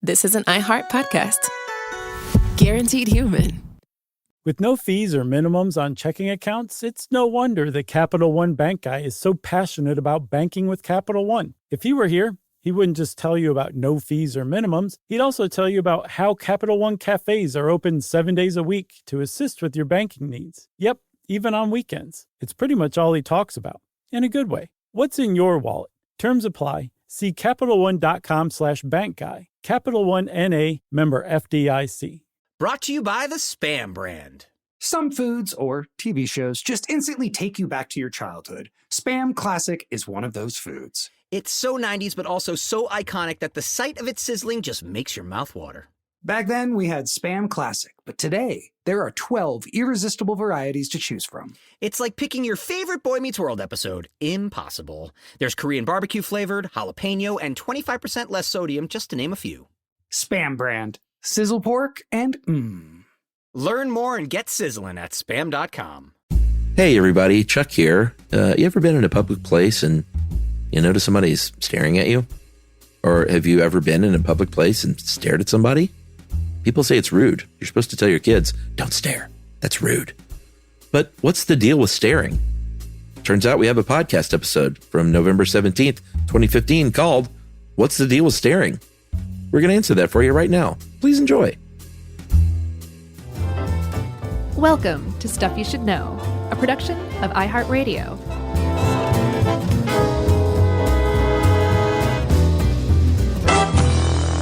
this is an iHeart podcast. Guaranteed human. With no fees or minimums on checking accounts, it's no wonder that Capital One Bank Guy is so passionate about banking with Capital One. If he were here, he wouldn't just tell you about no fees or minimums. He'd also tell you about how Capital One cafes are open 7 days a week to assist with your banking needs. Yep, even on weekends. It's pretty much all he talks about, in a good way. What's in your wallet? Terms apply. See CapitalOne.com/bankguy. Capital One N.A., member FDIC. Brought to you by the Spam brand. Some foods or TV shows just instantly take you back to your childhood. Spam Classic is one of those foods. It's so 90s, but also so iconic that the sight of it sizzling just makes your mouth water. Back then, we had Spam Classic, but today, there are 12 irresistible varieties to choose from. It's like picking your favorite Boy Meets World episode. Impossible. There's Korean barbecue flavored, jalapeno, and 25% less sodium, just to name a few. Spam brand. Sizzle pork and Learn more and get sizzling at spam.com. Hey everybody, Chuck here. You ever been in a public place and you notice somebody's staring at you? Or have you ever been in a public place and stared at somebody? People say it's rude. You're supposed to tell your kids, don't stare. That's rude. But what's the deal with staring? Turns out we have a podcast episode from November 17th, 2015 called, What's the Deal with Staring? We're going to answer that for you right now. Please enjoy. Welcome to Stuff You Should Know, a production of iHeartRadio.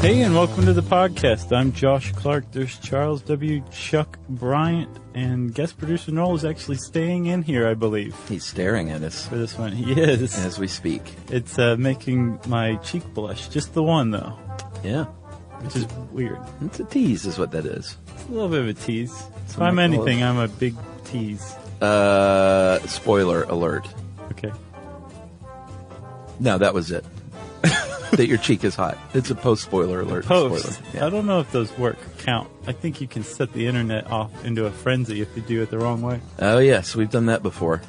Hey, and welcome to the podcast. I'm Josh Clark. There's Charles W. Chuck Bryant, and guest producer Noel is actually staying in here, I believe. He's staring at us For this one, he is. as we speak. It's making my cheek blush. Just the one, though, Yeah. which is weird. It's a tease is what that is. It's a little bit of a tease. If I'm anything, I'm a big tease. Spoiler alert. Okay. No, that was it. That your cheek is hot. It's a post-spoiler alert. Post. Spoiler. Yeah. I don't know if those count. I think you can set the internet off into a frenzy if you do it the wrong way. Oh, yes. We've done that before.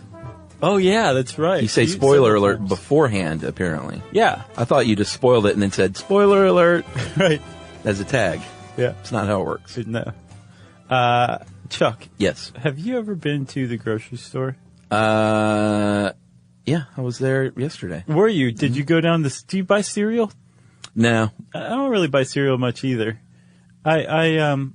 Oh, yeah, that's right. You say spoiler alert beforehand, apparently. Yeah. I thought you just spoiled it and then said spoiler alert Right. as a tag. Yeah. It's not how it works. No. Chuck, Yes. have you ever been to the grocery store? Yeah, I was there yesterday. Were you? Did you go down do you buy cereal? No. I don't really buy cereal much either. I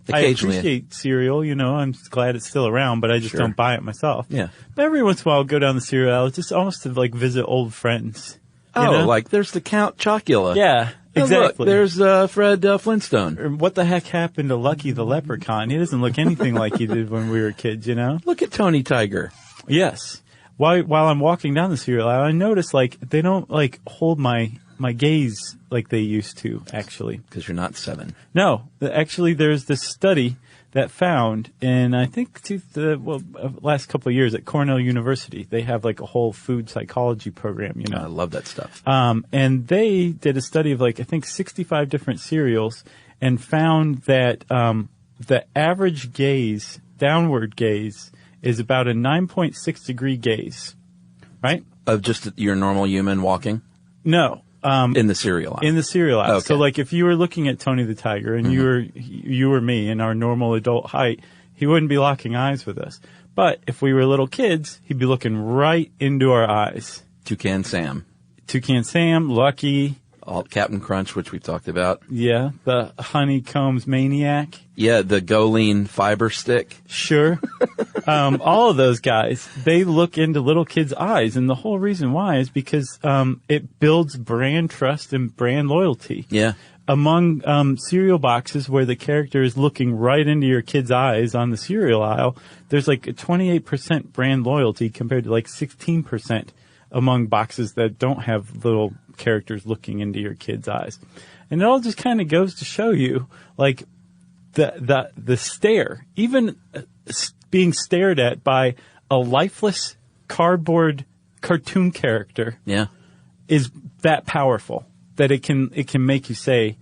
Occasionally. appreciate cereal, I'm glad it's still around, but I just Sure. don't buy it myself. Yeah. But every once in a while I'll go down the cereal aisle just almost to visit old friends. You Oh, know? like there's the Count Chocula. Yeah, Oh, exactly. look, there's Fred Flintstone. Or what the heck happened to Lucky the Leprechaun? He doesn't look anything like he did when we were kids, Look at Tony Tiger. Yes. While I'm walking down the cereal aisle, I notice they don't hold my gaze like they used to, actually. Because you're not 7. No, actually there's this study that found in, I think, last couple of years at Cornell University. They have a whole food psychology program, I love that stuff. and they did a study of I think 65 different cereals and found that the average gaze, downward gaze, is about a 9.6 degree gaze, right? Of just your normal human walking? No. In the cereal aisle. In the cereal aisle. Okay. So if you were looking at Tony the Tiger and you were me in our normal adult height, he wouldn't be locking eyes with us. But if we were little kids, he'd be looking right into our eyes. Toucan Sam. Toucan Sam, Lucky. Captain Crunch, which we've talked about. Yeah. The Honeycombs Maniac. Yeah, the Goleen fiber stick. Sure. All of those guys, they look into little kids' eyes. And the whole reason why is because it builds brand trust and brand loyalty. Yeah. Among cereal boxes where the character is looking right into your kid's eyes on the cereal aisle, there's a 28% brand loyalty compared to 16% among boxes that don't have little characters looking into your kid's eyes. And it all just kind of goes to show you, the stare, even being stared at by a lifeless cardboard cartoon character, Yeah. is that powerful that it can make you say,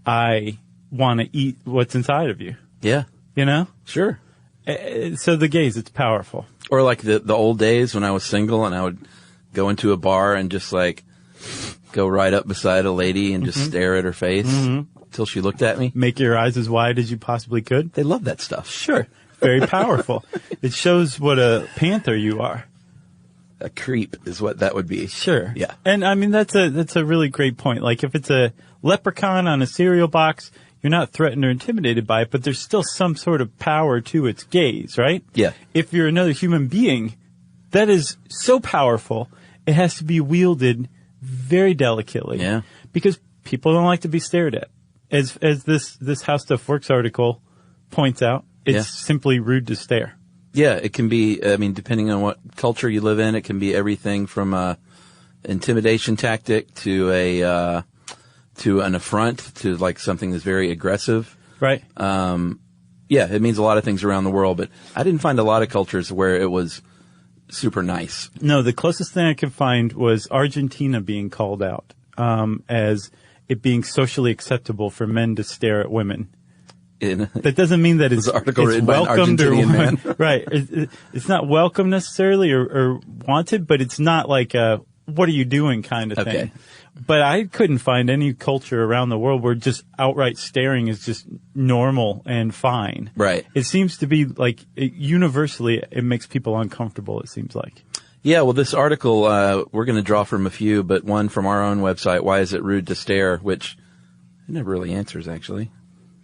I want to eat what's inside of you. Yeah. Sure. So the gaze, it's powerful. Or the old days when I was single and I would go into a bar and just go right up beside a lady and just stare at her face. till she looked at me. Make your eyes as wide as you possibly could. They love that stuff. Sure. Very powerful. It shows what a panther you are. A creep is what that would be. Sure. Yeah. And I mean, that's a really great point. Like if it's a leprechaun on a cereal box, you're not threatened or intimidated by it, but there's still some sort of power to its gaze, right? Yeah. If you're another human being, that is so powerful, it has to be wielded very delicately. Yeah. Because people don't like to be stared at. As this How Stuff Works article points out, it's simply rude to stare. Yeah, it can be, I mean, depending on what culture you live in, it can be everything from a intimidation tactic to an affront to like something that's very aggressive. Right. Yeah, it means a lot of things around the world, but I didn't find a lot of cultures where it was super nice. No, the closest thing I could find was Argentina being called out as it being socially acceptable for men to stare at women. That doesn't mean that it's welcomed or man. Right. It's not welcome necessarily or wanted, but it's not like a what are you doing kind of thing. But I couldn't find any culture around the world where just outright staring is just normal and fine. Right. It seems to be like universally it makes people uncomfortable, it seems like. Yeah, well, this article, we're going to draw from a few, but one from our own website, Why Is It Rude to Stare, which it never really answers, actually.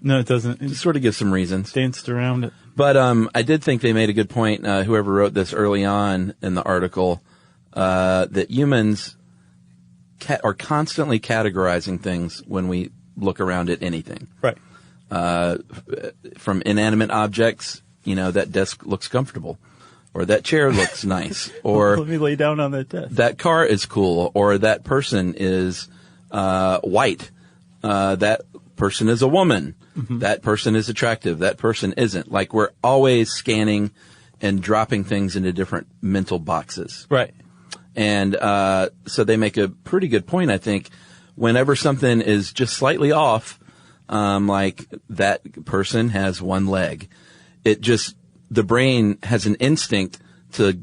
No, it doesn't. It just sort of gives some reasons. Danced around it. But I did think they made a good point, whoever wrote this early on in the article, that humans are constantly categorizing things when we look around at anything. Right. From inanimate objects, that desk looks comfortable. Or that chair looks nice. Or let me lay down on that desk. That car is cool. Or that person is white. That person is a woman. Mm-hmm. That person is attractive. That person isn't. Like we're always scanning and dropping things into different mental boxes. Right. And so they make a pretty good point, I think. Whenever something is just slightly off, like that person has one leg, the brain has an instinct to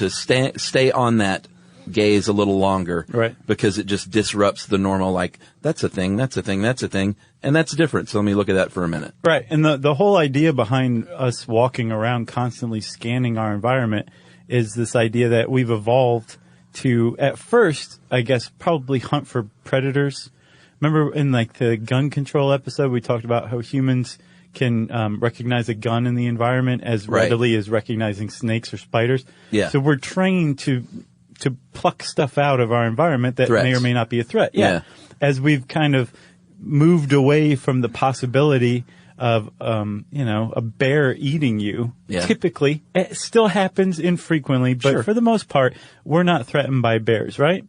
stay on that gaze a little longer. Right. Because it just disrupts the normal, like, that's a thing, that's a thing, that's a thing, and that's different. So let me look at that for a minute. Right. And the whole idea behind us walking around constantly scanning our environment is this idea that we've evolved to, at first, I guess, probably hunt for predators. Remember in like the gun control episode, we talked about how humans can recognize a gun in the environment as readily as recognizing snakes or spiders. Yeah. So we're trained to pluck stuff out of our environment that may or may not be a threat. Yeah. As we've kind of moved away from the possibility of, a bear eating you. Yeah. Typically, it still happens infrequently, but for the most part, we're not threatened by bears, right?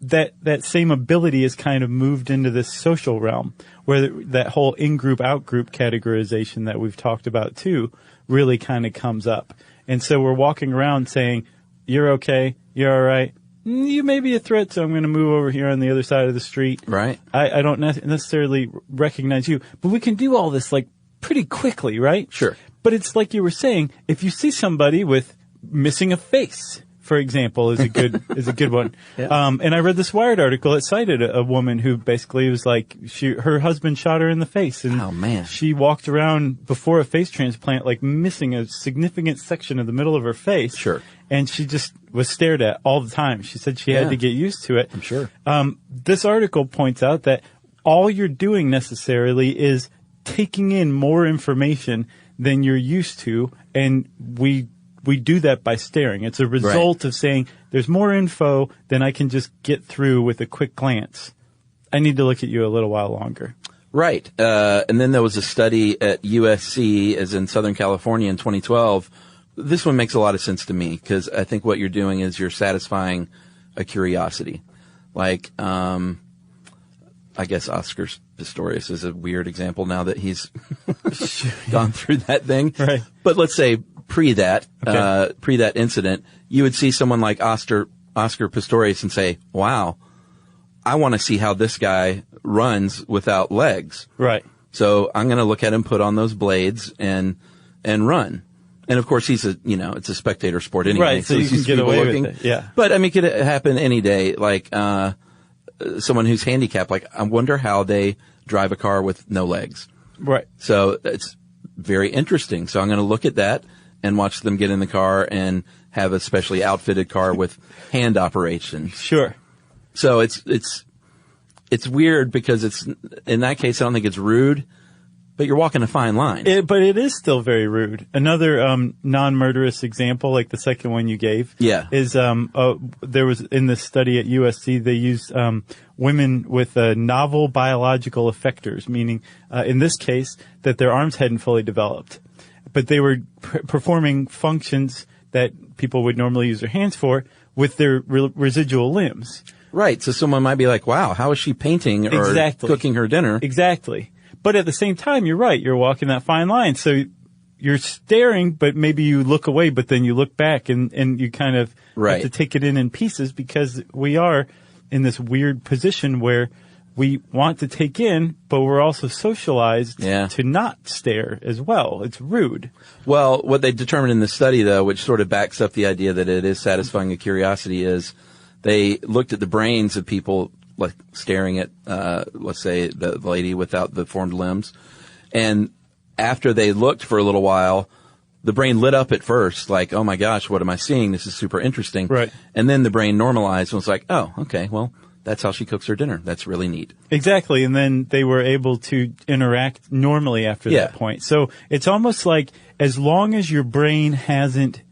That same ability has kind of moved into this social realm where that whole in-group, out-group categorization that we've talked about too really kind of comes up. And so we're walking around saying, you're okay, you're all right, you may be a threat, so I'm going to move over here on the other side of the street. Right. I don't necessarily recognize you, but we can do all this like pretty quickly, right? Sure. But it's like you were saying, if you see somebody with missing a face, for example, is a good one. Yeah. And I read this Wired article. It cited a woman who basically was like, her husband shot her in the face, and she walked around before a face transplant, like missing a significant section of the middle of her face. Sure. And she just was stared at all the time. She said she had to get used to it. I'm sure. This article points out that all you're doing necessarily is taking in more information than you're used to, and we do that by staring. It's a result of saying there's more info than I can just get through with a quick glance. I need to look at you a little while longer. Right. And then there was a study at USC, as in Southern California in 2012. This one makes a lot of sense to me because I think what you're doing is you're satisfying a curiosity. Like, I guess Oscar Pistorius is a weird example now that he's gone through that thing. Right. But let's say pre that incident, you would see someone like Oscar Pistorius and say, wow, I want to see how this guy runs without legs. Right. So I'm going to look at him put on those blades and run. And of course it's a spectator sport anyway. Right. So you can get away with it. Yeah. But I mean, could it happen any day? Like, someone who's handicapped, like I wonder how they drive a car with no legs. Right. So it's very interesting. So I'm going to look at that and watch them get in the car and have a specially outfitted car with hand operation. Sure. So it's weird because it's, in that case, I don't think it's rude, but you're walking a fine line. But it is still very rude. Another non-murderous example, like the second one you gave, is there was in this study at USC, they used women with novel biological effectors, meaning in this case that their arms hadn't fully developed, but they were performing functions that people would normally use their hands for with their residual limbs. Right. So someone might be like, wow, how is she painting or cooking her dinner? Exactly. But at the same time, you're right. You're walking that fine line. So you're staring, but maybe you look away, but then you look back and you kind of have to take it in pieces because we are in this weird position where we want to take in, but we're also socialized to not stare as well. It's rude. Well, what they determined in the study, though, which sort of backs up the idea that it is satisfying a curiosity, is they looked at the brains of people like staring at, let's say, the lady without the formed limbs. And after they looked for a little while, the brain lit up at first, like, oh my gosh, what am I seeing? This is super interesting. Right. And then the brain normalized and was like, oh, okay, well, that's how she cooks her dinner. That's really neat. Exactly. And then they were able to interact normally after that point. So it's almost like as long as your brain hasn't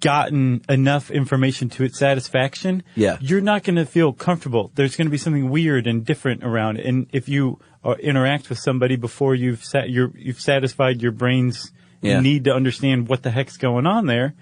gotten enough information to its satisfaction, you're not going to feel comfortable. There's going to be something weird and different around it. And if you interact with somebody before you've satisfied your brain's need to understand what the heck's going on there,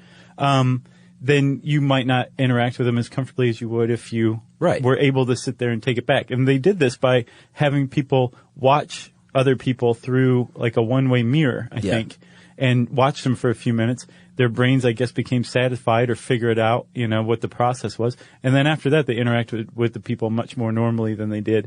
then you might not interact with them as comfortably as you would if you were able to sit there and take it back. And they did this by having people watch other people through like a one-way mirror, I think, and watch them for a few minutes. Their brains, I guess, became satisfied or figured out, what the process was. And then after that, they interacted with the people much more normally than they did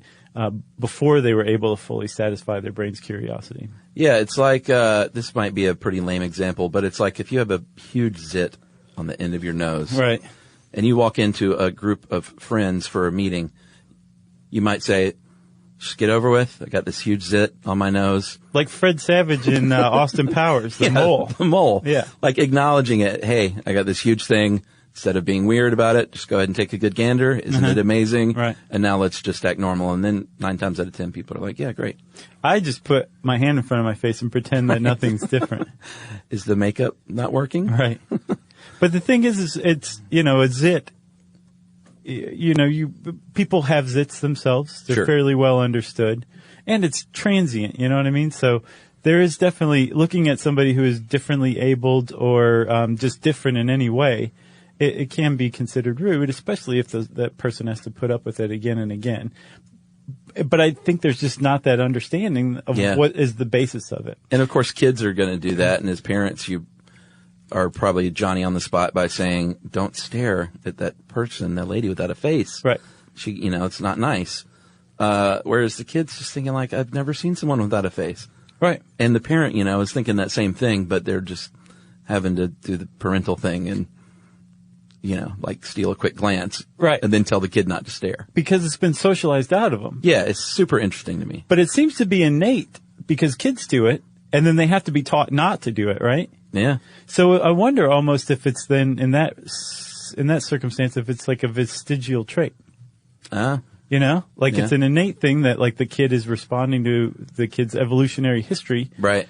before they were able to fully satisfy their brain's curiosity. Yeah, it's like, this might be a pretty lame example, but it's like if you have a huge zit on the end of your nose. Right. And you walk into a group of friends for a meeting, you might say, just get over with. I got this huge zit on my nose. Like Fred Savage in Austin Powers, the mole. The mole. Yeah. Like acknowledging it. Hey, I got this huge thing. Instead of being weird about it, just go ahead and take a good gander. Isn't it amazing? Right. And now let's just act normal. And then 9 times out of 10 people are like, yeah, great. I just put my hand in front of my face and pretend that nothing's different. Is the makeup not working? Right. But the thing is it's, a zit. People have zits themselves. They're fairly well understood. And it's transient, you know what I mean? So there is definitely, looking at somebody who is differently abled or just different in any way, it can be considered rude, especially if that person has to put up with it again and again. But I think there's just not that understanding of what is the basis of it. And of course, kids are going to do that. And as parents, you are probably Johnny on the spot by saying, don't stare at that person, that lady without a face. Right. She, it's not nice. Whereas the kid's just thinking like, I've never seen someone without a face. Right. And the parent, is thinking that same thing, but they're just having to do the parental thing and, like steal a quick glance. Right. And then tell the kid not to stare. Because it's been socialized out of them. Yeah, it's super interesting to me. But it seems to be innate because kids do it and then they have to be taught not to do it, right? Yeah. So I wonder almost if it's then in that circumstance, if it's like a vestigial trait. It's an innate thing that like the kid is responding to the kid's evolutionary history. Right.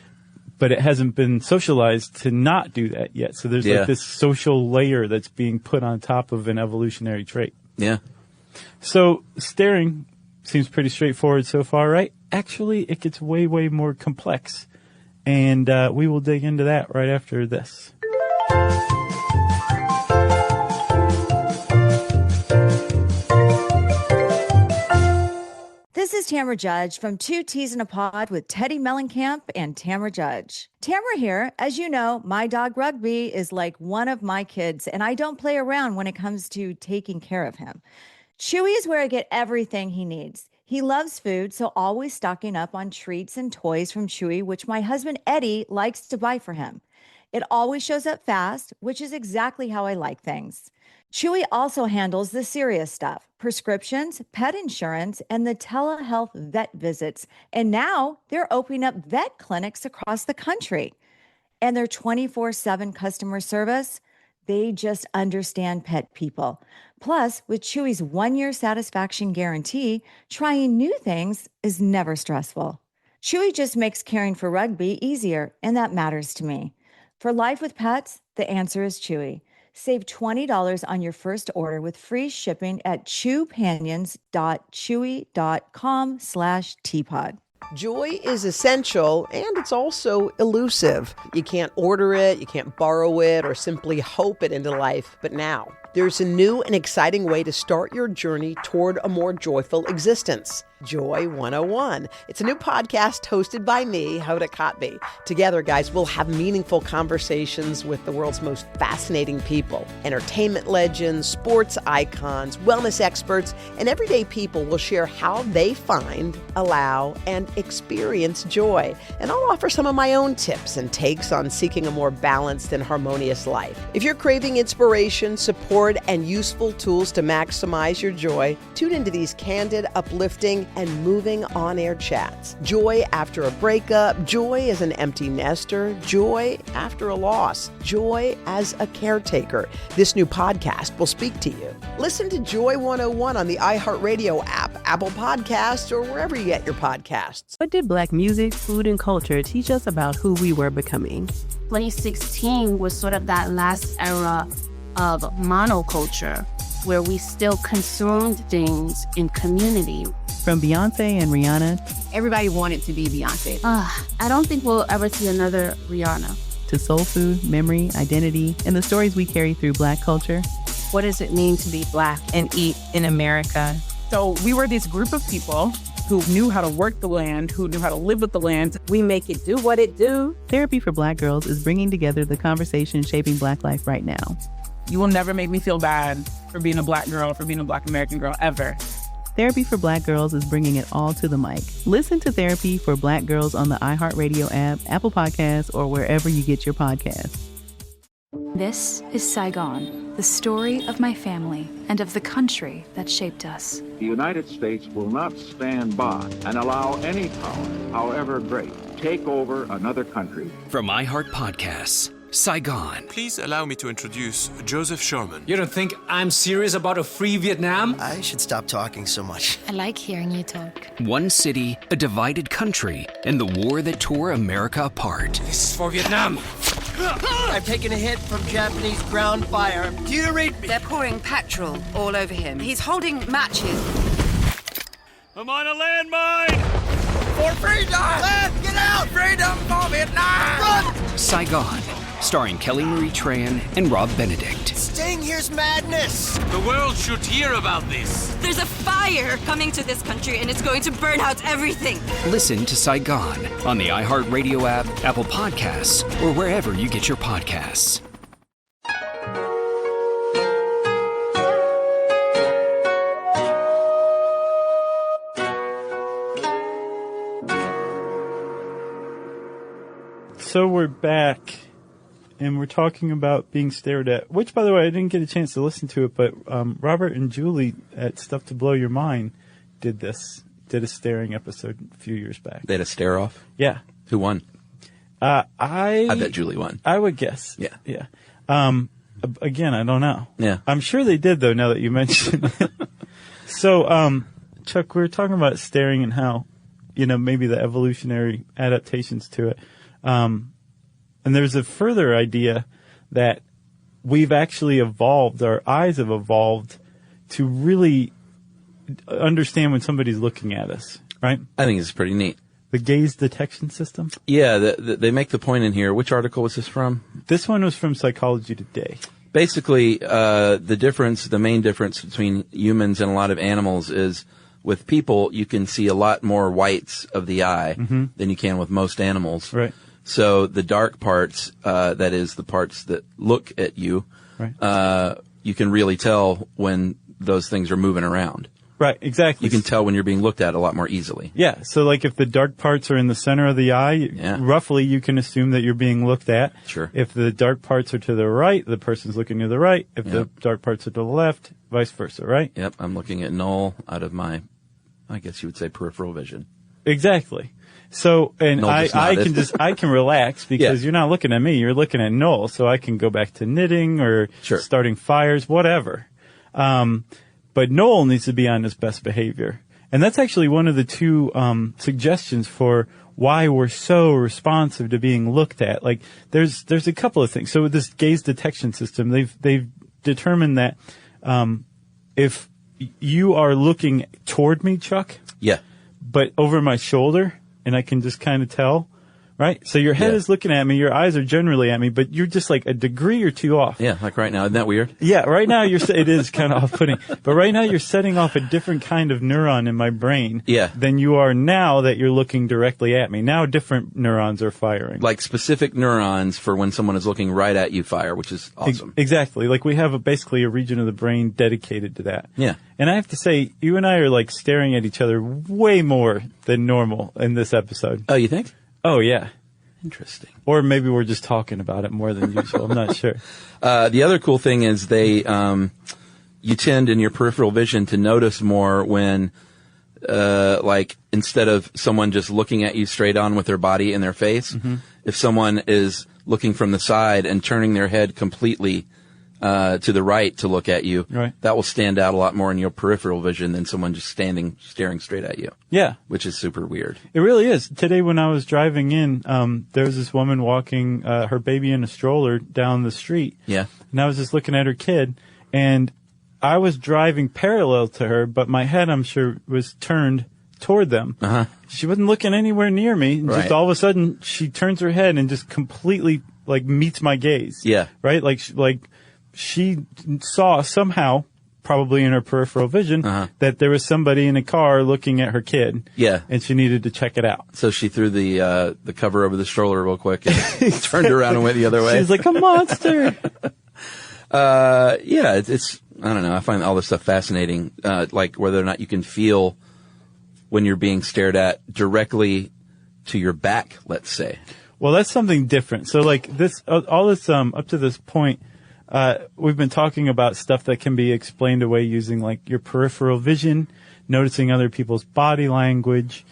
But it hasn't been socialized to not do that yet. So there's like this social layer that's being put on top of an evolutionary trait. Yeah. So staring seems pretty straightforward so far, right? Actually, it gets way, way more complex. And we will dig into that right after this. This is Tamara Judge from Two Teas in a Pod with Teddy Mellencamp and Tamara Judge. Tamara here. As you know, my dog Rugby is like one of my kids, and I don't play around when it comes to taking care of him. Chewy is where I get everything he needs. He loves food, so always stocking up on treats and toys from Chewy, which my husband Eddie likes to buy for him. It always shows up fast, which is exactly how I like things. Chewy also handles the serious stuff, prescriptions, pet insurance, and the telehealth vet visits. And now they're opening up vet clinics across the country. And their 24/7 customer service, they just understand pet people. Plus, with Chewy's 1-year satisfaction guarantee, trying new things is never stressful. Chewy just makes caring for Rugby easier, and that matters to me. For life with pets, the answer is Chewy. Save $20 on your first order with free shipping at chewpanions.chewy.com/teapot. Joy is essential, and it's also elusive. You can't order it, you can't borrow it, or simply hope it into life. But now, there's a new and exciting way to start your journey toward a more joyful existence. Joy 101. It's a new podcast hosted by me, Hoda Kotb. Together, guys, we'll have meaningful conversations with the world's most fascinating people. Entertainment legends, sports icons, wellness experts, and everyday people will share how they find, allow, and experience joy. And I'll offer some of my own tips and takes on seeking a more balanced and harmonious life. If you're craving inspiration, support, and useful tools to maximize your joy, tune into these candid, uplifting, and moving on-air chats. Joy after a breakup, joy as an empty nester, joy after a loss, joy as a caretaker. This new podcast will speak to you. Listen to Joy 101 on the iHeartRadio app, Apple Podcasts, or wherever you get your podcasts. What did Black music, food, and culture teach us about who we were becoming? 2016 was sort of that last era of monoculture, where we still consumed things in community. From Beyonce and Rihanna. Everybody wanted to be Beyonce. I don't think we'll ever see another Rihanna. To soul food, memory, identity, and the stories we carry through Black culture. What does it mean to be Black and eat in America? So we were this group of people who knew how to work the land, who knew how to live with the land. We make it do what it do. Therapy for Black Girls is bringing together the conversation shaping Black life right now. You will never make me feel bad for being a Black girl, for being a Black American girl, ever. Therapy for Black Girls is bringing it all to the mic. Listen to Therapy for Black Girls on the iHeartRadio app, Apple Podcasts, or wherever you get your podcasts. This is Saigon, the story of my family and of the country that shaped us. The United States will not stand by and allow any power, however great, take over another country. From iHeart Podcasts, Saigon. Please allow me to introduce Joseph Sherman. You don't think I'm serious about a free Vietnam? I should stop talking so much. I like hearing you talk. One city, a divided country, and the war that tore America apart. This is for Vietnam. I've taken a hit from Japanese ground fire. Do you read me? They're pouring petrol all over him. He's holding matches. I'm on a landmine! For freedom! Land, get out! Freedom for Vietnam! Run! Saigon, starring Kelly Marie Tran and Rob Benedict. Staying here's madness! The world should hear about this. There's a fire coming to this country and it's going to burn out everything. Listen to Saigon on the iHeartRadio app, Apple Podcasts, or wherever you get your podcasts. So we're back, and we're talking about being stared at, which, by the way, I didn't get a chance to listen to it, but Robert and Julie at Stuff to Blow Your Mind did a staring episode a few years back. They had a stare off? Yeah. Who won? I bet Julie won. I would guess. Yeah. Yeah. Again, I don't know. Yeah. I'm sure they did, though, now that you mention it. So, Chuck, we were talking about staring and how, maybe the evolutionary adaptations to it. And there's a further idea that we've actually evolved, our eyes have evolved to really understand when somebody's looking at us, right? I think it's pretty neat. The gaze detection system? Yeah, they make the point in here. Which article was this from? This one was from Psychology Today. Basically, the main difference between humans and a lot of animals is with people, you can see a lot more whites of the eye than you can with most animals. Right. So the dark parts, that is the parts that look at you, right. You can really tell when those things are moving around. Right, exactly. You can tell when you're being looked at a lot more easily. Yeah, so like if the dark parts are in the center of the eye, roughly you can assume that you're being looked at. Sure. If the dark parts are to the right, the person's looking to the right. If the dark parts are to the left, vice versa, right? Yep, I'm looking at Noel out of my, I guess you would say, peripheral vision. Exactly. So, and I can relax because you're not looking at me, you're looking at Noel, so I can go back to knitting or starting fires, whatever. But Noel needs to be on his best behavior. And that's actually one of the two suggestions for why we're so responsive to being looked at. Like, there's a couple of things. So with this gaze detection system, they've determined that if you are looking toward me, Chuck, but over my shoulder, and I can just kind of tell, right? So your head is looking at me, your eyes are generally at me, but you're just like a degree or two off. Yeah, like right now. Isn't that weird? Yeah, right now it is kind of off-putting. But right now you're setting off a different kind of neuron in my brain than you are now that you're looking directly at me. Now different neurons are firing. Like specific neurons for when someone is looking right at you fire, which is awesome. Exactly. Like we have basically a region of the brain dedicated to that. Yeah. And I have to say, you and I are like staring at each other way more than normal in this episode. Oh, you think? Oh, yeah. Interesting. Or maybe we're just talking about it more than usual. I'm not sure. The other cool thing is you tend in your peripheral vision to notice more when, like instead of someone just looking at you straight on with their body and their face, if someone is looking from the side and turning their head completely to the right to look at you, that will stand out a lot more in your peripheral vision than someone just staring straight at you. Yeah. Which is super weird. It really is. Today when I was driving in, there was this woman walking her baby in a stroller down the street. Yeah. And I was just looking at her kid, and I was driving parallel to her, but my head, I'm sure, was turned toward them. She wasn't looking anywhere near me. And just all of a sudden, she turns her head and just completely, like, meets my gaze. Yeah. Right? Like she saw somehow, probably in her peripheral vision, that there was somebody in a car looking at her kid. Yeah. And she needed to check it out. So she threw the cover over the stroller real quick and turned around and went the other way. She's like a monster. It's I don't know. I find all this stuff fascinating, like whether or not you can feel when you're being stared at directly to your back, let's say. Well, that's something different. So like this, all this, up to this point, we've been talking about stuff that can be explained away using like your peripheral vision, noticing other people's body language,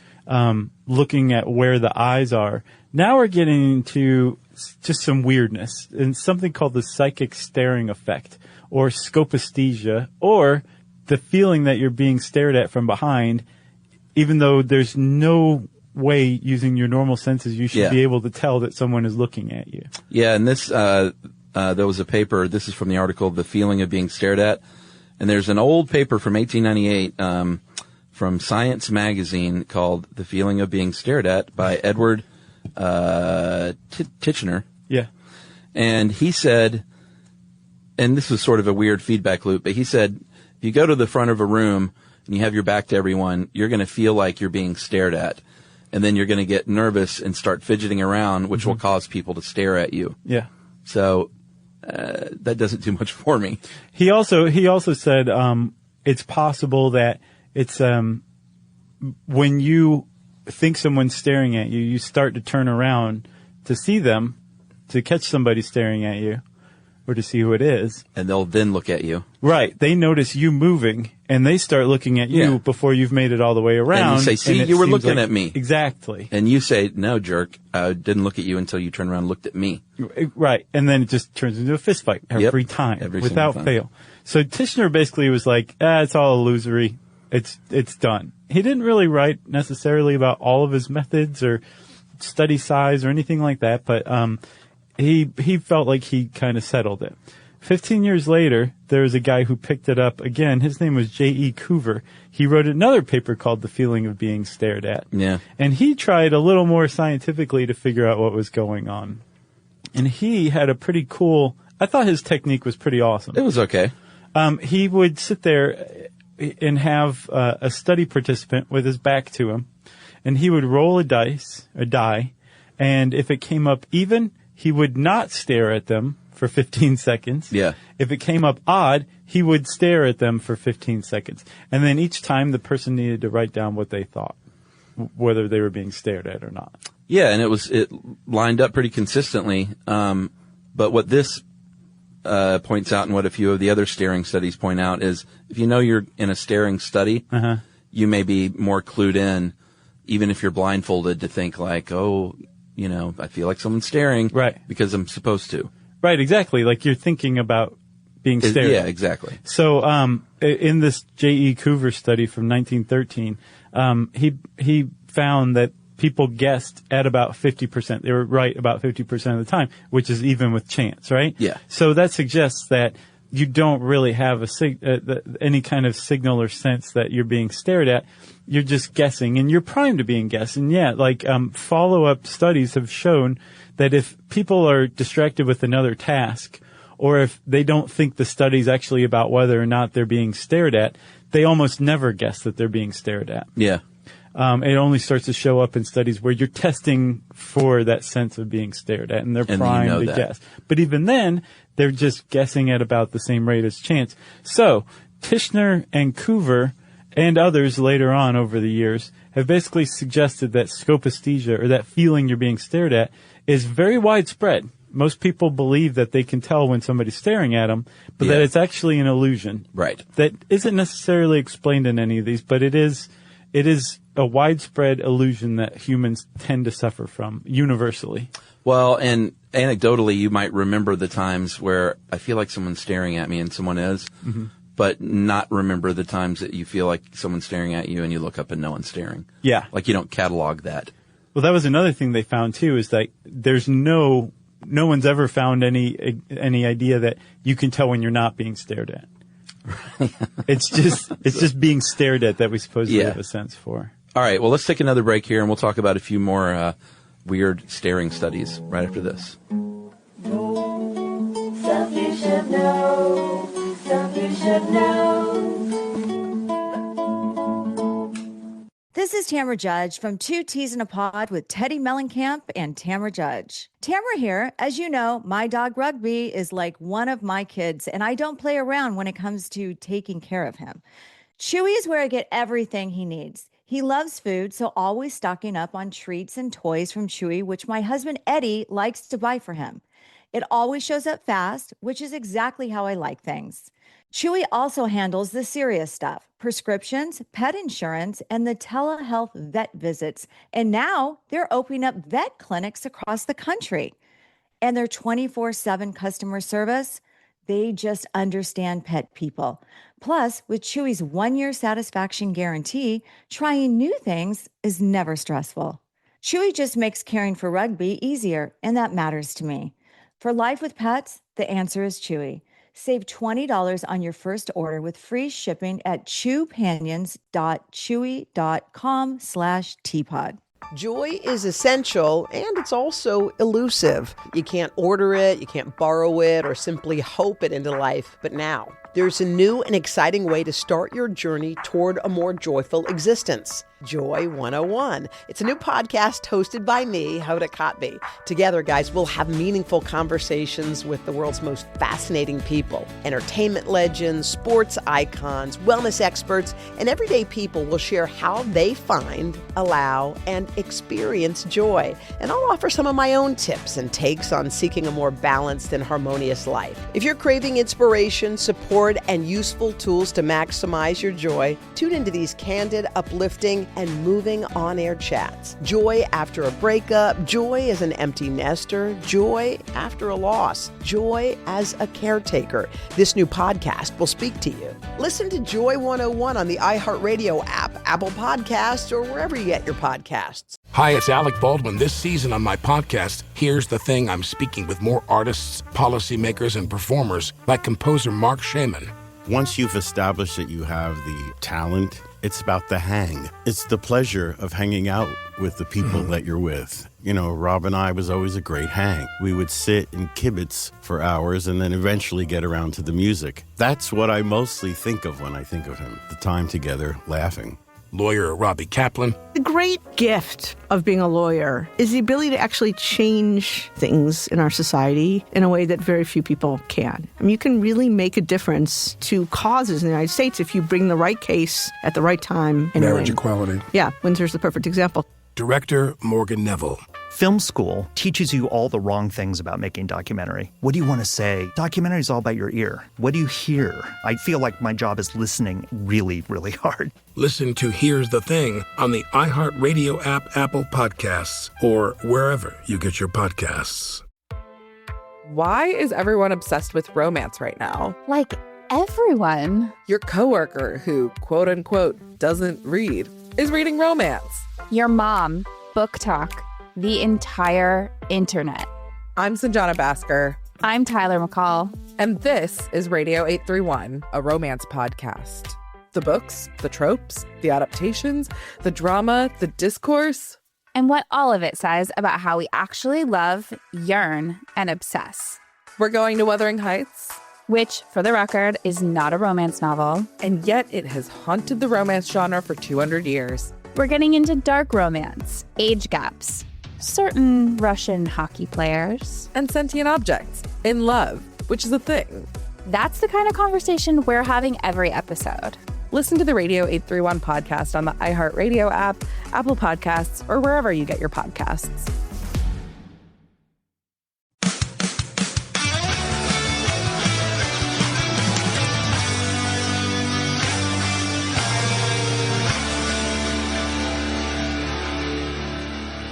looking at where the eyes are. Now we're getting into just some weirdness and something called the psychic staring effect or scopisthesia, or the feeling that you're being stared at from behind, even though there's no way using your normal senses you should be able to tell that someone is looking at you. Yeah, and this there was a paper, this is from the article, The Feeling of Being Stared At. And there's an old paper from 1898 from Science Magazine called The Feeling of Being Stared At by Edward Titchener. Yeah. And he said, and this was sort of a weird feedback loop, but he said, if you go to the front of a room and you have your back to everyone, you're going to feel like you're being stared at. And then you're going to get nervous and start fidgeting around, which will cause people to stare at you. Yeah. So that doesn't do much for me. He also said it's possible that it's when you think someone's staring at you, you start to turn around to see them, to catch somebody staring at you, or to see who it is. And they'll then look at you. Right. They notice you moving, and they start looking at you before you've made it all the way around. And you say, see, you were looking at me. Exactly. And you say, no, jerk, I didn't look at you until you turned around and looked at me. Right. And then it just turns into a fist fight every time, without fail. So Titchener basically was like, it's all illusory. It's done. He didn't really write necessarily about all of his methods or study size or anything like that, but he felt like he kind of settled it. 15 years later, there was a guy who picked it up again. His name was J.E. Coover. He wrote another paper called The Feeling of Being Stared At. Yeah. And he tried a little more scientifically to figure out what was going on. And he had a pretty cool, I thought his technique was pretty awesome. It was okay. He would sit there and have a study participant with his back to him, and he would roll a die, and if it came up even, he would not stare at them for 15 seconds. Yeah. If it came up odd, he would stare at them for 15 seconds. And then each time the person needed to write down what they thought, whether they were being stared at or not. Yeah, and it lined up pretty consistently. But what this points out, and what a few of the other staring studies point out, is if you know you're in a staring study, you may be more clued in, even if you're blindfolded, to think like, oh, I feel like someone's staring, right? Because I'm supposed to. Right, exactly. Like you're thinking about being stared at. Yeah, exactly. So in this J.E. Coover study from 1913, he found that people guessed at about 50%. They were right about 50% of the time, which is even with chance, right? Yeah. So that suggests that you don't really have any kind of signal or sense that you're being stared at. You're just guessing, and you're primed to being guessing. Yeah, like follow-up studies have shown that if people are distracted with another task, or if they don't think the study's actually about whether or not they're being stared at, they almost never guess that they're being stared at. Yeah. It only starts to show up in studies where you're testing for that sense of being stared at, and they're primed to guess. But even then, they're just guessing at about the same rate as chance. So, Tishner and Coover and others later on over the years have basically suggested that scopisthesia, or that feeling you're being stared at, is very widespread. Most people believe that they can tell when somebody's staring at them, but that it's actually an illusion. Right. That isn't necessarily explained in any of these, but it is a widespread illusion that humans tend to suffer from universally. Well, and anecdotally, you might remember the times where I feel like someone's staring at me and someone is, but not remember the times that you feel like someone's staring at you and you look up and no one's staring. Yeah. Like you don't catalog that. Well, that was another thing they found too, is that there's no one's ever found any idea that you can tell when you're not being stared at. It's just being stared at that we supposedly have a sense for. All right, well, let's take another break here, and we'll talk about a few more weird staring studies right after this. Stuff you should know. Stuff you should know. This is Tamara Judge from Two Teas in a Pod with Teddy Mellencamp and Tamara Judge. Tamara here. As you know, my dog Rugby is like one of my kids, and I don't play around when it comes to taking care of him. Chewy is where I get everything he needs. He loves food, so always stocking up on treats and toys from Chewy, which my husband Eddie likes to buy for him. It always shows up fast, which is exactly how I like things. Chewy also handles the serious stuff, prescriptions, pet insurance, and the telehealth vet visits. And now they're opening up vet clinics across the country. And their 24/7 customer service, they just understand pet people. Plus, with Chewy's 1-year satisfaction guarantee, trying new things is never stressful. Chewy just makes caring for Rugby easier, and that matters to me. For life with pets, the answer is Chewy. Save $20 on your first order with free shipping at chewpanions.chewy.com/teapod. Joy is essential, and it's also elusive. You can't order it, you can't borrow it, or simply hope it into life. But now, there's a new and exciting way to start your journey toward a more joyful existence. Joy 101. It's a new podcast hosted by me, Hoda Kotb. Together, guys, we'll have meaningful conversations with the world's most fascinating people. Entertainment legends, sports icons, wellness experts, and everyday people will share how they find, allow, and experience joy. And I'll offer some of my own tips and takes on seeking a more balanced and harmonious life. If you're craving inspiration, support, and useful tools to maximize your joy, tune into these candid, uplifting, and moving on-air chats. Joy after a breakup, joy as an empty nester, joy after a loss, joy as a caretaker. This new podcast will speak to you. Listen to Joy 101 on the iHeartRadio app, Apple Podcasts, or wherever you get your podcasts. Hi, it's Alec Baldwin. This season on my podcast, Here's the Thing, I'm speaking with more artists, policymakers, and performers like composer Mark Shaman. Once you've established that you have the talent, it's about the hang. It's the pleasure of hanging out with the people that you're with. You know, Rob and I was always a great hang. We would sit and kibitz for hours and then eventually get around to the music. That's what I mostly think of when I think of him, the time together laughing. lawyer Robbie Kaplan. The great gift of being a lawyer is the ability to actually change things in our society in a way that very few people can. I mean, you can really make a difference to causes in the United States if you bring the right case at the right time. And Marriage win. equality. Yeah, Windsor's the perfect example. Director Morgan Neville. Film school teaches you all the wrong things about making documentary. What do you want to say? Documentary is all about your ear. What do you hear? I feel like my job is listening really, really hard. Listen to Here's the Thing on the iHeartRadio app, Apple Podcasts, or wherever you get your podcasts. Why is everyone obsessed with romance right now? Like everyone. Your coworker who, quote unquote, doesn't read, is reading romance. Your mom, book talk. The entire internet. I'm Sanjana Bhaskar. I'm Tyler McCall. And this is Radio 831, a romance podcast. The books, the tropes, the adaptations, the drama, the discourse. And what all of it says about how we actually love, yearn, and obsess. We're going to Wuthering Heights. Which, for the record, is not a romance novel. And yet it has haunted the romance genre for 200 years. We're getting into dark romance, age gaps, certain Russian hockey players, and sentient objects in love, which is a thing. That's the kind of conversation we're having every episode. Listen to the Radio 831 podcast on the iHeartRadio app, Apple Podcasts, or wherever you get your podcasts.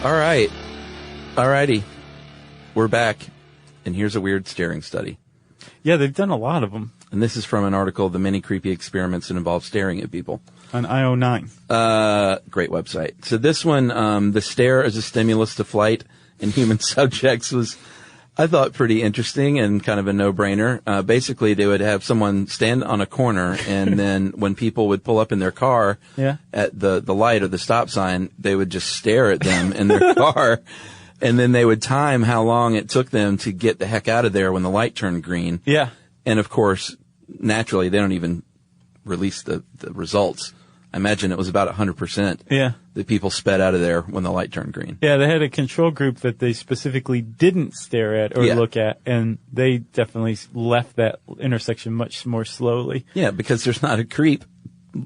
All right. Alrighty. We're back. And here's a weird staring study. Yeah, they've done a lot of them. And this is from an article, The Many Creepy Experiments That Involve Staring at People. On IO9. Great website. So this one, the stare as a stimulus to flight in human subjects was, I thought, pretty interesting and kind of a no-brainer. Basically, they would have someone stand on a corner, and then when people would pull up in their car at the light or the stop sign, they would just stare at them in their car, and then they would time how long it took them to get the heck out of there when the light turned green. Yeah. And, of course, naturally, they don't even release the results. I imagine it was about 100%. Yeah. That people sped out of there when the light turned green. Yeah, they had a control group that they specifically didn't stare at or look at, and they definitely left that intersection much more slowly. Yeah, because there's not a creep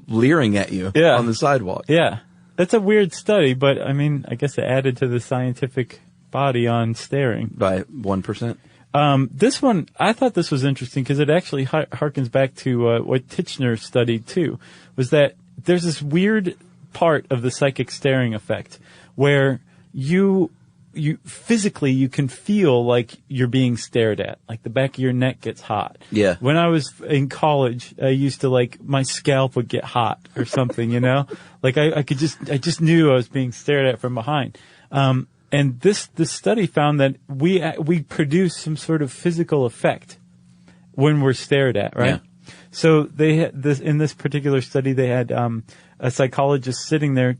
leering at you on the sidewalk. Yeah. That's a weird study, but, I mean, I guess it added to the scientific body on staring. By 1%? This one, I thought this was interesting because it actually harkens back to what Titchener studied, too, was that there's this weird part of the psychic staring effect where you physically you can feel like you're being stared at, like the back of your neck gets hot. Yeah. When I was in college, I used to my scalp would get hot or something, you know, like I just knew I was being stared at from behind. And this study found that we produce some sort of physical effect when we're stared at, right? Yeah. So they had in this particular study, they had a psychologist sitting there,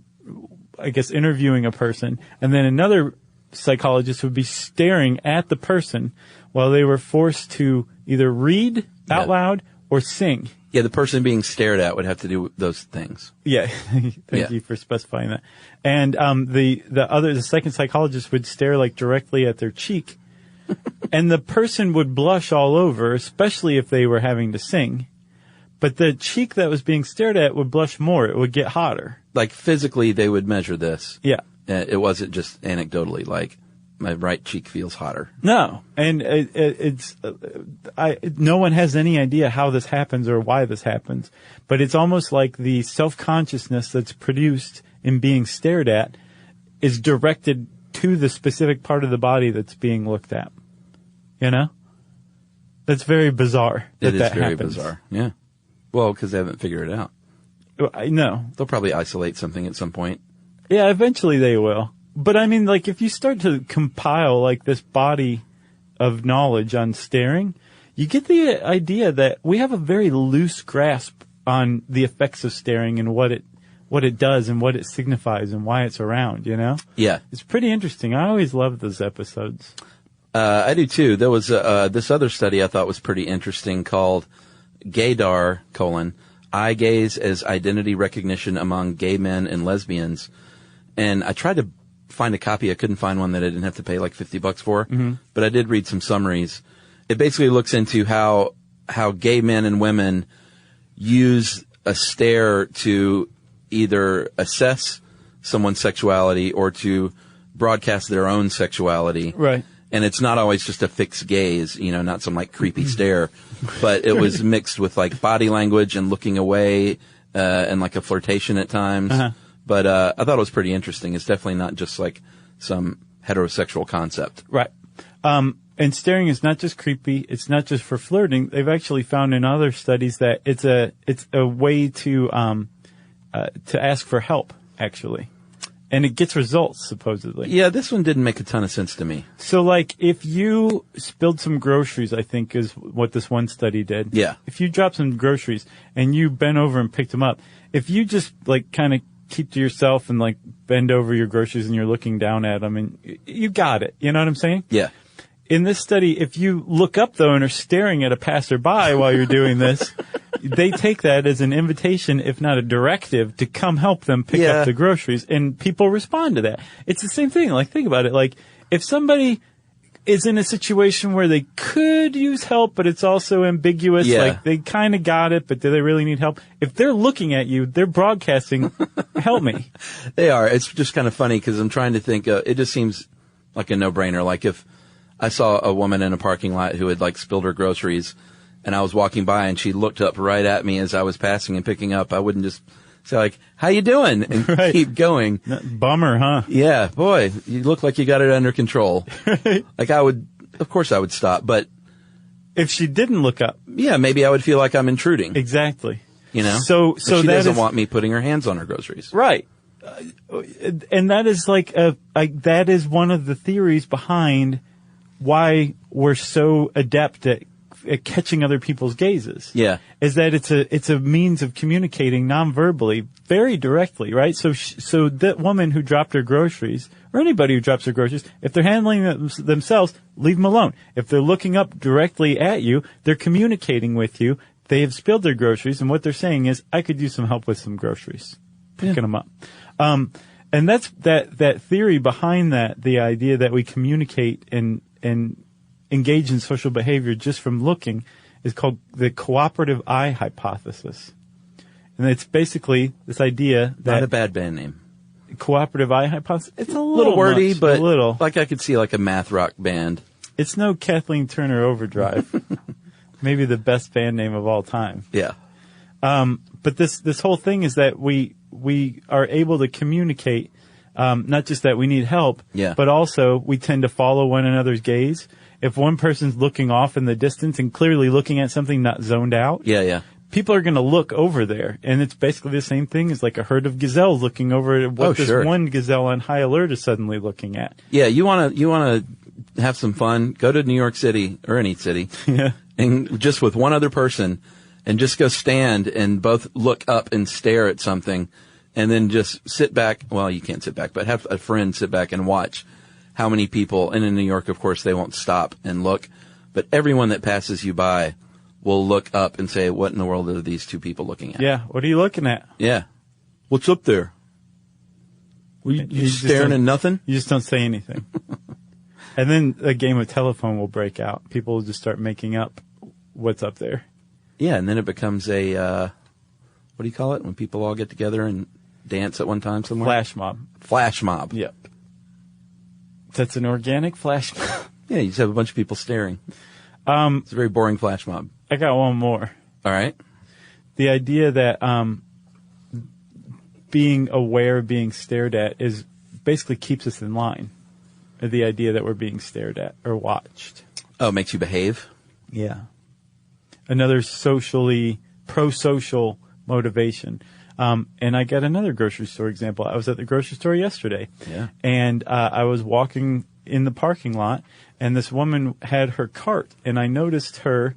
I guess, interviewing a person, and then another psychologist would be staring at the person while they were forced to either read out loud or sing. Yeah, the person being stared at would have to do those things. Yeah, thank you for specifying that. And the second psychologist would stare directly at their cheek, and the person would blush all over, especially if they were having to sing. But the cheek that was being stared at would blush more. It would get hotter. Like physically, they would measure this. Yeah. It wasn't just anecdotally, like my right cheek feels hotter. No. And no one has any idea how this happens or why this happens. But it's almost like the self-consciousness that's produced in being stared at is directed to the specific part of the body that's being looked at. You know? That's very bizarre. It is very bizarre. Yeah. Well, because they haven't figured it out. No. They'll probably isolate something at some point. Yeah, eventually they will. But I mean, if you start to compile this body of knowledge on staring, you get the idea that we have a very loose grasp on the effects of staring and what it does and what it signifies and why it's around, you know? Yeah. It's pretty interesting. I always love those episodes. I do too. There was this other study I thought was pretty interesting called Gaydar, eye gaze as identity recognition among gay men and lesbians. And I tried to find a copy. I couldn't find one that I didn't have to pay like $50 for, but I did read some summaries. It basically looks into how gay men and women use a stare to either assess someone's sexuality or to broadcast their own sexuality. Right. And it's not always just a fixed gaze, not some like creepy stare, but it was mixed with like body language and looking away, and like a flirtation at times. But, I thought it was pretty interesting. It's definitely not just like some heterosexual concept. Right. And staring is not just creepy. It's not just for flirting. They've actually found in other studies that it's a way to ask for help, actually. And it gets results, supposedly. Yeah, this one didn't make a ton of sense to me. So, like, if you spilled some groceries, I think is what this one study did. Yeah. If you dropped some groceries and you bent over and picked them up, if you just, like, kind of keep to yourself and, like, bend over your groceries and you're looking down at them, and you got it. You know what I'm saying? Yeah. In this study, if you look up, though, and are staring at a passerby while you're doing this, they take that as an invitation, if not a directive, to come help them pick up the groceries. And people respond to that. It's the same thing. Like, think about it. Like, if somebody is in a situation where they could use help, but it's also ambiguous, like they kind of got it, but do they really need help? If they're looking at you, they're broadcasting, help me. They are. It's just kind of funny because I'm trying to think, it just seems like a no-brainer. Like if I saw a woman in a parking lot who had like spilled her groceries and I was walking by and she looked up right at me as I was passing and picking up, I wouldn't just say like, how you doing? And keep going. Bummer, huh? Yeah, boy, you look like you got it under control. Like of course I would stop, but if she didn't look up, yeah, maybe I would feel like I'm intruding. Exactly. So she that doesn't want me putting her hands on her groceries. Right. And that is like that is one of the theories behind why we're so adept at catching other people's gazes. Yeah. Is that it's a means of communicating non-verbally very directly, right? So that woman who dropped her groceries, or anybody who drops their groceries, if they're handling themselves, leave them alone. If they're looking up directly at you, they're communicating with you. They have spilled their groceries, and what they're saying is, I could use some help with some groceries. Picking them up. And that's that theory behind that, the idea that we communicate and engage in social behavior just from looking, is called the cooperative eye hypothesis. And it's basically this idea that... Not a bad band name. Cooperative eye hypothesis. It's a little wordy, much, but a little. Like I could see like a math rock band. It's no Kathleen Turner Overdrive. Maybe the best band name of all time. Yeah. But this whole thing is that we are able to communicate, not just that we need help, but also we tend to follow one another's gaze. If one person's looking off in the distance and clearly looking at something, not zoned out, people are going to look over there. And it's basically the same thing as like a herd of gazelles looking over at what one gazelle on high alert is suddenly looking at. Yeah, you want to have some fun, go to New York City or any city, and just with one other person, and just go stand and both look up and stare at something, and then just sit back. Well, you can't sit back, but have a friend sit back and watch how many people, and in New York, of course, they won't stop and look, but everyone that passes you by will look up and say, what in the world are these two people looking at? Yeah, what are you looking at? Yeah. What's up there? Well, you staring at nothing? You just don't say anything. And then a game of telephone will break out. People will just start making up what's up there. Yeah, and then it becomes a, what do you call it, when people all get together and dance at one time somewhere? Flash mob. Flash mob. Yep. That's an organic flash mob. Yeah, you just have a bunch of people staring. It's a very boring flash mob. I got one more. All right. The idea that being aware of being stared at is basically keeps us in line. The idea that we're being stared at or watched. Oh, it makes you behave? Yeah. Another pro-social motivation. And I got another grocery store example. I was at the grocery store yesterday. Yeah. And I was walking in the parking lot, and this woman had her cart, and I noticed her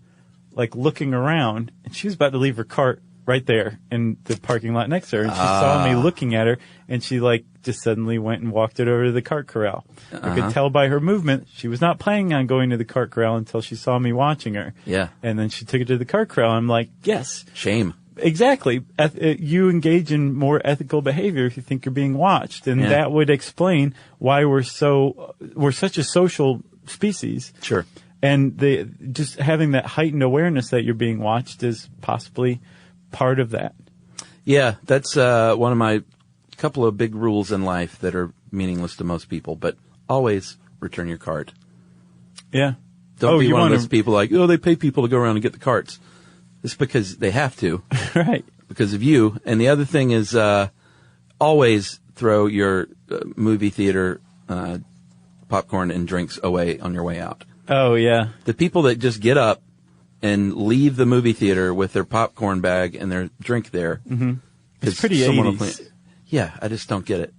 like looking around, and she was about to leave her cart right there in the parking lot next to her, and she saw me looking at her, and she like just suddenly went and walked it over to the cart corral. I could tell by her movement she was not planning on going to the cart corral until she saw me watching her. Yeah. And then she took it to the cart corral. I'm like, yes. Shame. Exactly. You engage in more ethical behavior if you think you're being watched. And that would explain why we're such a social species. Sure. And just having that heightened awareness that you're being watched is possibly part of that. Yeah, that's one of my couple of big rules in life that are meaningless to most people, but always return your cart. Yeah. Don't be one of those people like, they pay people to go around and get the carts. It's because they have to. Right. Because of you. And the other thing is always throw your movie theater popcorn and drinks away on your way out. Oh, yeah. The people that just get up and leave the movie theater with their popcorn bag and their drink there. Mm-hmm. It's pretty 80s. Yeah, I just don't get it.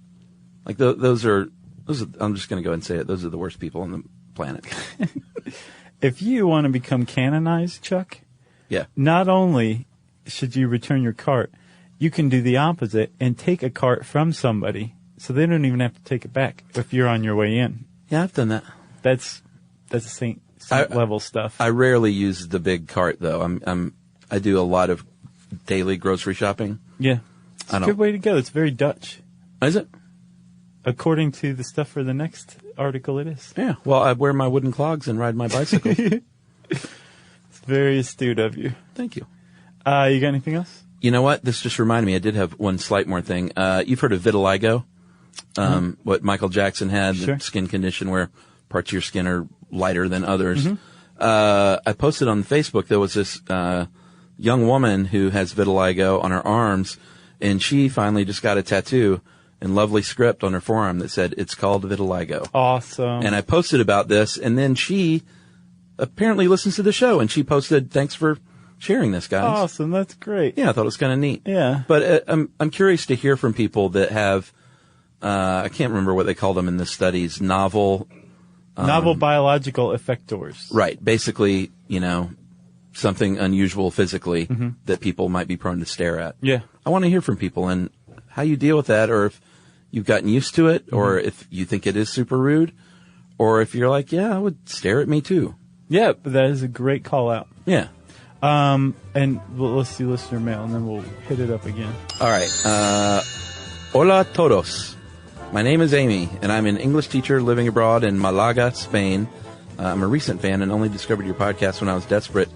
Like those are, I'm just going to go and say it. Those are the worst people on the planet. If you want to become canonized, Chuck, not only should you return your cart, you can do the opposite and take a cart from somebody so they don't even have to take it back if you're on your way in. Yeah, I've done that. That's saint level stuff. I rarely use the big cart though. I do a lot of daily grocery shopping. Yeah. It's a good way to go. It's very Dutch. Is it? According to the stuff for the next article, it is. Yeah. Well, I wear my wooden clogs and ride my bicycle. It's very astute of you. Thank you. You got anything else? You know what? This just reminded me. I did have one slight more thing. You've heard of vitiligo? What Michael Jackson had, the skin condition where parts of your skin are lighter than others. Mm-hmm. I posted on Facebook, there was this young woman who has vitiligo on her arms, and she finally just got a tattoo in lovely script on her forearm that said, it's called vitiligo. Awesome. And I posted about this, and then she apparently listens to the show, and she posted, thanks for sharing this, guys. Awesome. That's great. Yeah, I thought it was kind of neat. Yeah. But I'm curious to hear from people that have, I can't remember what they call them in the studies, novel biological effectors. Right. Basically, something unusual physically that people might be prone to stare at. Yeah. I want to hear from people and how you deal with that, or if you've gotten used to it, or if you think it is super rude, or if you're like, yeah, I would stare at me too. Yeah, but that is a great call out. Yeah. And let's do listener mail, and then we'll hit it up again. All right. Hola todos. My name is Amy, and I'm an English teacher living abroad in Malaga, Spain. I'm a recent fan and only discovered your podcast when I was desperate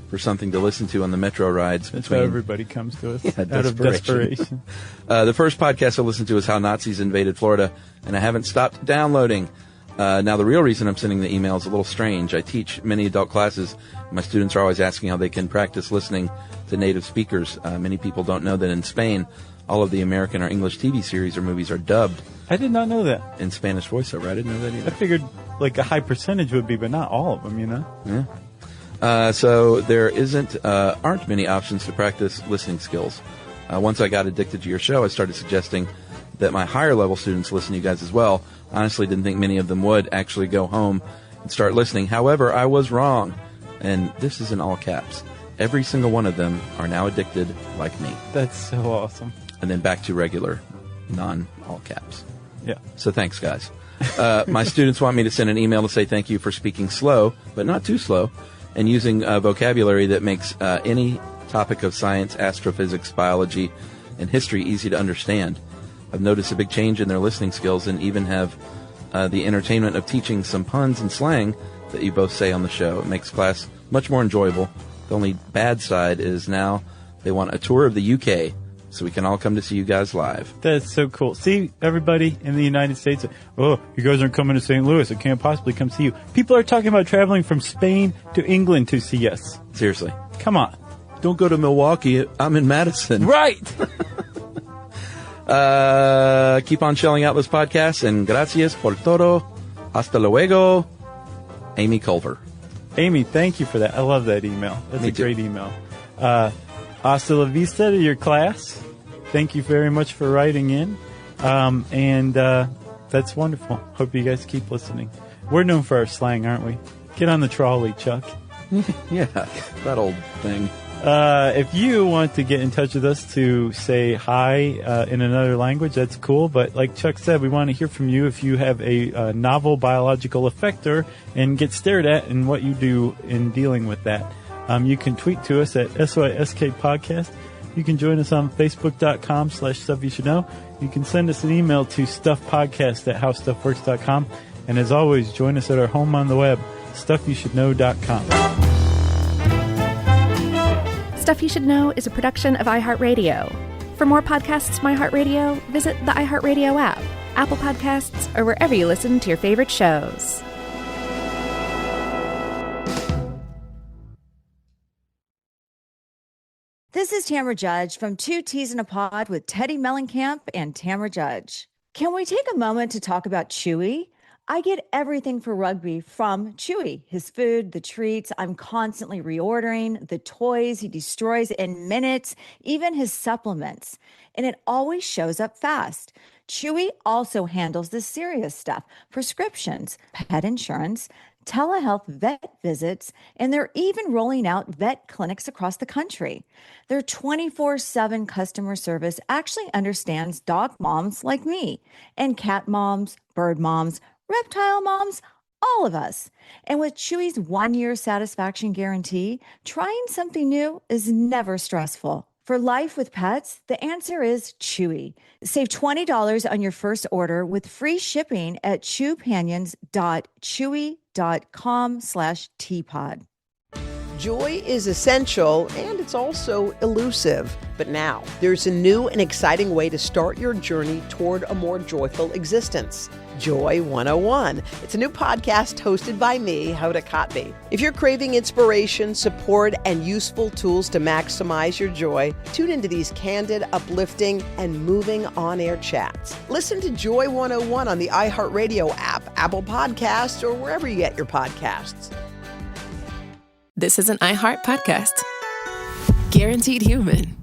for something to listen to on the metro rides. That's how everybody comes to us, out of desperation. The first podcast I listened to was How Nazis Invaded Florida, and I haven't stopped downloading. Now, the real reason I'm sending the email is a little strange. I teach many adult classes. My students are always asking how they can practice listening to native speakers. Many people don't know that in Spain, all of the American or English TV series or movies are dubbed. I did not know that. In Spanish voiceover. I didn't know that either. I figured like a high percentage would be, but not all of them, Yeah. So there aren't many options to practice listening skills. Once I got addicted to your show, I started suggesting that my higher level students listen to you guys as well. Honestly, didn't think many of them would actually go home and start listening. However, I was wrong. And this is in all caps. Every single one of them are now addicted like me. That's so awesome. And then back to regular, non-all caps. Yeah. So thanks, guys. My students want me to send an email to say thank you for speaking slow, but not too slow, and using vocabulary that makes any topic of science, astrophysics, biology, and history easy to understand. I've noticed a big change in their listening skills and even have the entertainment of teaching some puns and slang that you both say on the show. It makes class much more enjoyable. The only bad side is now they want a tour of the UK so we can all come to see you guys live. That's so cool. See, everybody in the United States, oh, you guys aren't coming to St. Louis. I can't possibly come see you. People are talking about traveling from Spain to England to see us. Seriously. Come on. Don't go to Milwaukee. I'm in Madison. Right. Keep on shelling out this podcast, and gracias por todo. Hasta luego. Amy Culver. Amy, thank you for that. I love that email. That's Me a too. great email. Hasta la vista to your class. Thank you very much for writing in. That's wonderful. Hope you guys keep listening. We're known for our slang, aren't we? Get on the trolley, Chuck. Yeah, that old thing. If you want to get in touch with us to say hi in another language, that's cool. But like Chuck said, we want to hear from you if you have a novel biological effector and get stared at and what you do in dealing with that. You can tweet to us at SYSK Podcast. You can join us on Facebook.com/Stuff You Should Know. You can send us an email to stuffpodcast@howstuffworks.com. And as always, join us at our home on the web, stuffyoushouldknow.com. Stuff You Should Know is a production of iHeartRadio. For more podcasts from iHeartRadio, visit the iHeartRadio app, Apple Podcasts, or wherever you listen to your favorite shows. This is Tamara Judge from Two Teas in a Pod with Teddy Mellencamp and Tamara Judge. Can we take a moment to talk about Chewy? I get everything for Rugby from Chewy. His food, the treats, I'm constantly reordering, the toys he destroys in minutes, even his supplements. And it always shows up fast. Chewy also handles the serious stuff, prescriptions, pet insurance, telehealth vet visits, and they're even rolling out vet clinics across the country. Their 24/7 customer service actually understands dog moms like me and cat moms, bird moms, reptile moms, all of us. And with Chewy's 1-year satisfaction guarantee, trying something new is never stressful. For life with pets, the answer is Chewy. Save $20 on your first order with free shipping at chewpanions.chewy.com/teapod. Joy is essential and it's also elusive. But now, there's a new and exciting way to start your journey toward a more joyful existence. Joy 101. It's a new podcast hosted by me, Hoda Kotb. If you're craving inspiration, support, and useful tools to maximize your joy, tune into these candid, uplifting, and moving on-air chats. Listen to Joy 101 on the iHeartRadio app, Apple Podcasts, or wherever you get your podcasts. This is an iHeart podcast. Guaranteed Human.